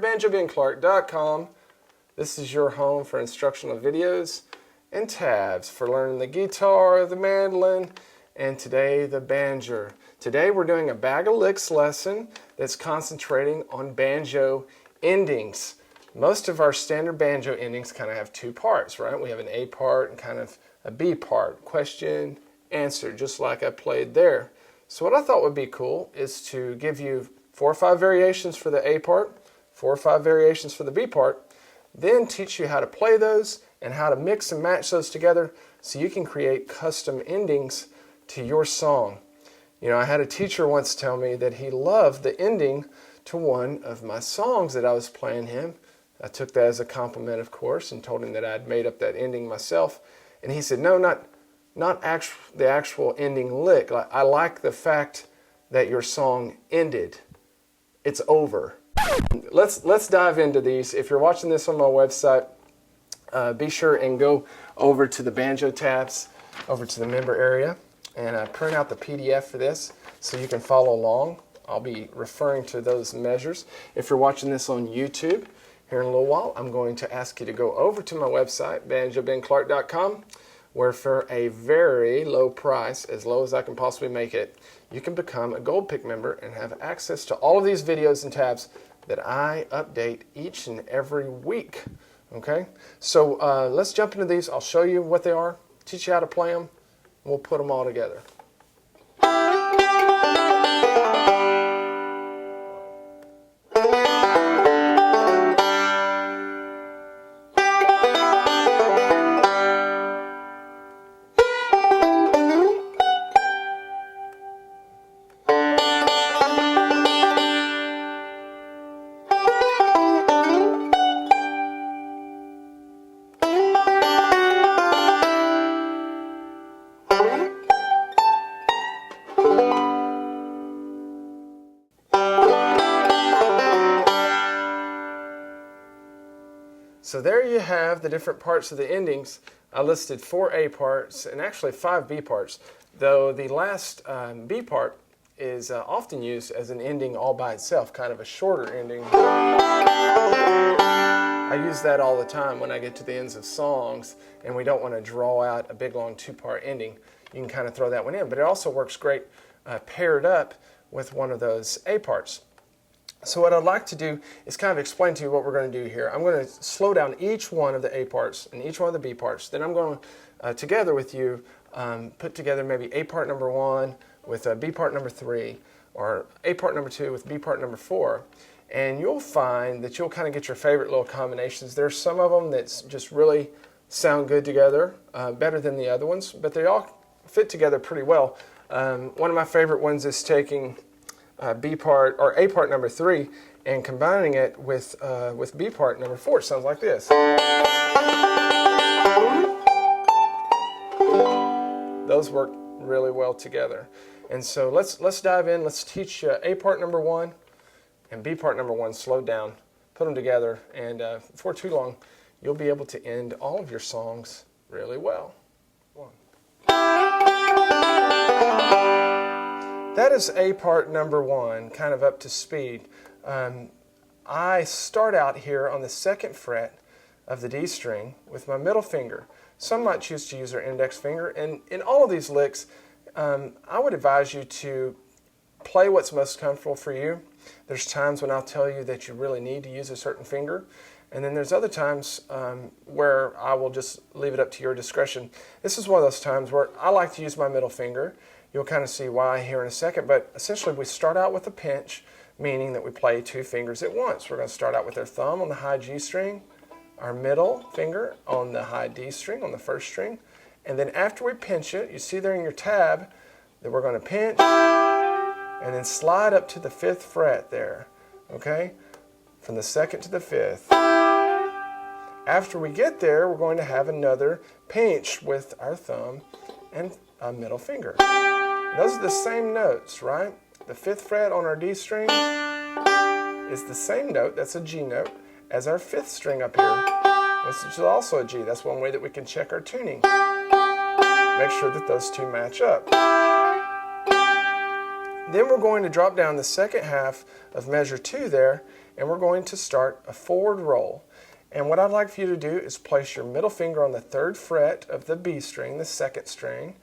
here at banjoandclark.com. This is your home for instructional videos and tabs for learning the guitar, the mandolin, and today the banjo. Today we're doing a bag of licks lesson that's concentrating on banjo endings. Most of our standard banjo endings kind of have two parts, right? We have an A part and kind of a B part. Question, answer, just like I played there. So what I thought would be cool is to give you 4 or 5 variations for the A part, 4 or 5 variations for the B part, then teach you how to play those and how to mix and match those together so you can create custom endings to your song. You know, I had a teacher once tell me that he loved the ending to one of my songs that I was playing him. I took that as a compliment, of course, and told him that I'd made up that ending myself. And he said, no, not the actual ending lick. I like the fact that your song ended. It's over. Let's dive into these. If you're watching this on my website, be sure and go over to the banjo tabs, over to the member area, and print out the PDF for this so you can follow along. I'll be referring to those measures. If you're watching this on YouTube, here in a little while, I'm going to ask you to go over to my website, banjoandclark.com, where for a very low price, as low as I can possibly make it, you can become a Gold Pick member and have access to all of these videos and tabs that I update each and every week. Okay, so let's jump into these. I'll show you what they are, teach you how to play them, and we'll put them all together. So there you have the different parts of the endings. I listed 4 A parts and actually 5 B parts, though the last B part is often used as an ending all by itself, kind of a shorter ending. I use that all the time when I get to the ends of songs and we don't want to draw out a big long 2-part ending. You can kind of throw that one in, but it also works great paired up with one of those A parts. So what I'd like to do is kind of explain to you what we're going to do here. I'm going to slow down each one of the A parts and each one of the B parts. Then I'm going to, together with you, put together maybe A part number 1 with B part number 3, or A part number 2 with B part number 4. And you'll find that you'll kind of get your favorite little combinations. There's some of them that just really sound good together, better than the other ones, but they all fit together pretty well. One of my favorite ones is taking B part or A part number 3 and combining it with B part number 4. It sounds like this. Those work really well together. And so let's dive in. Let's teach A part number 1 and B part number 1 slowed down. Put them together, and before too long, you'll be able to end all of your songs really well. 1. That is A part number 1, kind of up to speed. I start out here on the 2nd fret of the D string with my middle finger. Some might choose to use their index finger, and in all of these licks, I would advise you to play what's most comfortable for you. There's times when I'll tell you that you really need to use a certain finger, and then there's other times where I will just leave it up to your discretion. This is one of those times where I like to use my middle finger. You'll kind of see why here in a second, but essentially we start out with a pinch, meaning that we play 2 fingers at once. We're going to start out with our thumb on the high G string, our middle finger on the high D string on the 1st string, and then after we pinch it, you see there in your tab that we're going to pinch and then slide up to the 5th fret there, okay? From the 2nd to the 5th. After we get there, we're going to have another pinch with our thumb and middle finger. Those are the same notes, right? The 5th fret on our D string is the same note, that's a G note, as our 5th string up here, which is also a G. That's one way that we can check our tuning. Make sure that those two match up. Then we're going to drop down the 2nd half of measure 2 there and we're going to start a forward roll. And what I'd like for you to do is place your middle finger on the 3rd fret of the B string, the 2nd string,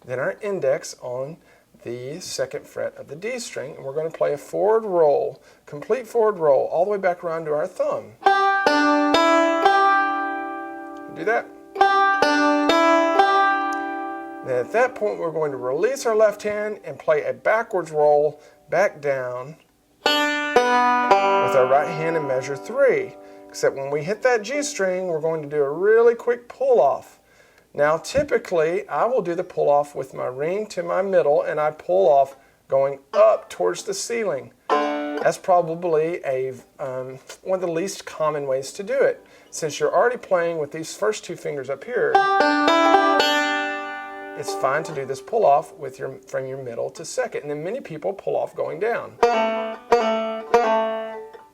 then our index on the 2nd fret of the D string, and we're going to play a forward roll, complete forward roll, all the way back around to our thumb. Do that. Then at that point we're going to release our left hand and play a backwards roll back down with our right hand and measure 3. Except when we hit that G string, we're going to do a really quick pull off. Now typically I will do the pull off with my ring to my middle, and I pull off going up towards the ceiling. That's probably one of the least common ways to do it. Since you're already playing with these first 2 fingers up here, it's fine to do this pull off with from your middle to 2nd. And then many people pull off going down.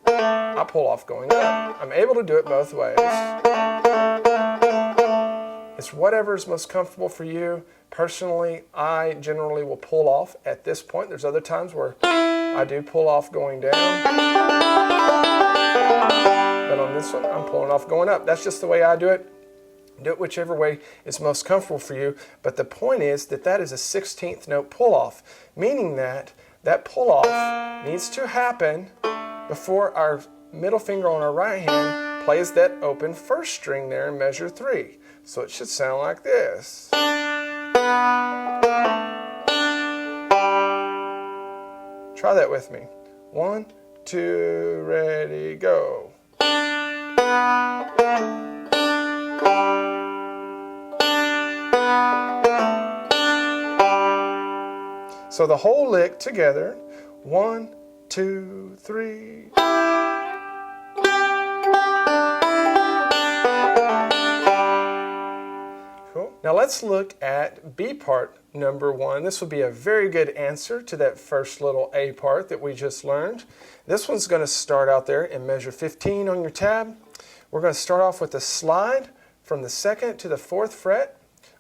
I pull off going up. I'm able to do it both ways. It's whatever is most comfortable for you. Personally, I generally will pull off at this point. There's other times where I do pull off going down. But on this one, I'm pulling off going up. That's just the way I do it. Do it whichever way is most comfortable for you. But the point is that that is a 16th note pull off, meaning that that pull off needs to happen before our middle finger on our right hand plays that open 1st string there in measure 3. So it should sound like this. Try that with me. 1, 2, ready, go. So the whole lick together. 1, 2, 3. Cool. Now let's look at B part number 1. This will be a very good answer to that first little A part that we just learned. This one's going to start out there in measure 15 on your tab. We're going to start off with a slide from the 2nd to the 4th fret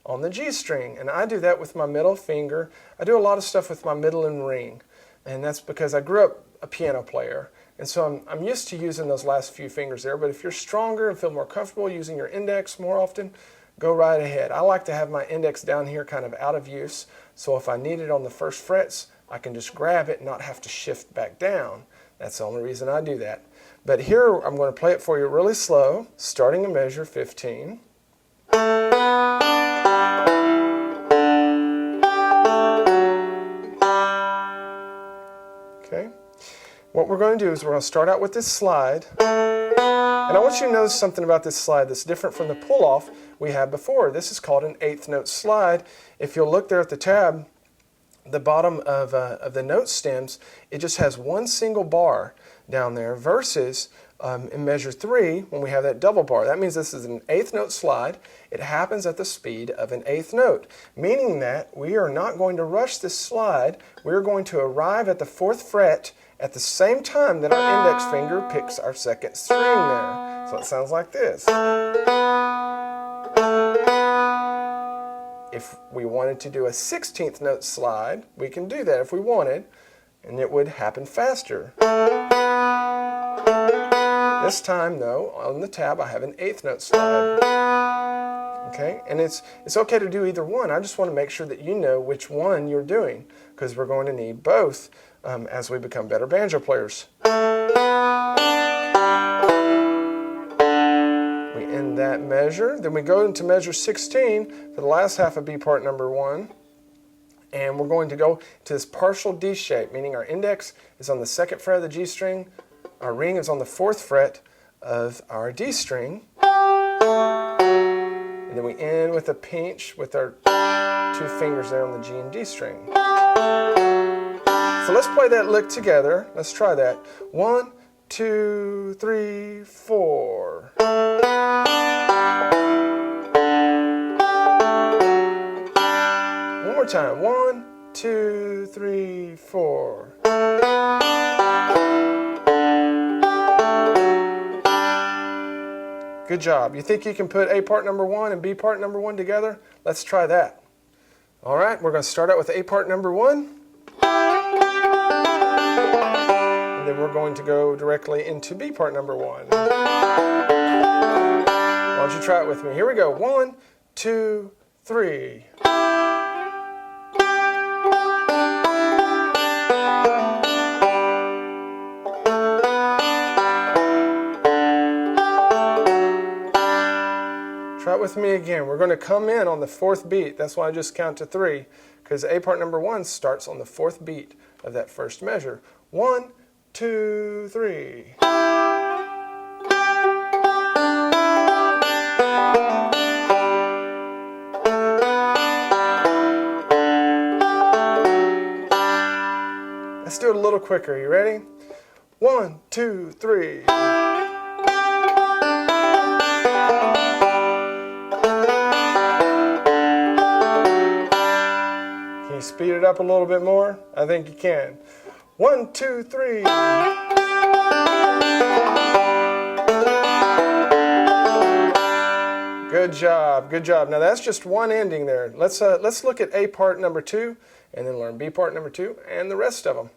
on the G string, and I do that with my middle finger. I do a lot of stuff with my middle and ring, and that's because I grew up a piano player, and so I'm used to using those last few fingers there. But if you're stronger and feel more comfortable using your index more often, go right ahead. I like to have my index down here kind of out of use, so if I need it on the 1st frets, I can just grab it and not have to shift back down. That's the only reason I do that. But here I'm going to play it for you really slow, starting in measure 15. Okay. What we're going to do is we're going to start out with this slide. And I want you to notice something about this slide that's different from the pull-off we had before. This is called an 8th note slide. If you'll look there at the tab, the bottom of the note stems, it just has one single bar down there versus in measure 3 when we have that double bar. That means this is an 8th note slide. It happens at the speed of an 8th note, meaning that we are not going to rush this slide. We're going to arrive at the 4th fret at the same time that our index finger picks our 2nd string there. So it sounds like this. If we wanted to do a 16th note slide, we can do that if we wanted, and it would happen faster. This time, though, on the tab, I have an 8th note slide. Okay, and it's okay to do either one. I just want to make sure that you know which one you're doing, because we're going to need both as we become better banjo players. We end that measure. Then we go into measure 16 for the last half of B part number 1. And we're going to go to this partial D shape, meaning our index is on the 2nd fret of the G string, our ring is on the 4th fret of our D string, and then we end with a pinch with our 2 fingers there on the G and D string. So let's play that lick together. Let's try that. 1, 2, 3, 4. One more time. 1, 2, 3, 4. Good job. You think you can put A part number 1 and B part number 1 together? Let's try that. All right, we're going to start out with A part number 1. And then we're going to go directly into B part number 1. Why don't you try it with me? Here we go. 1, 2, 3. Try it with me again. We're going to come in on the 4th beat. That's why I just count to 3, because A part number 1 starts on the 4th beat of that first measure. 1, 2, 3. Let's do it a little quicker. You ready? 1, 2, 3. Can you speed it up a little bit more? I think you can. 1, 2, 3. Good job, good job. Now that's just one ending there. Let's look at A part number 2 and then learn B part number 2 and the rest of them.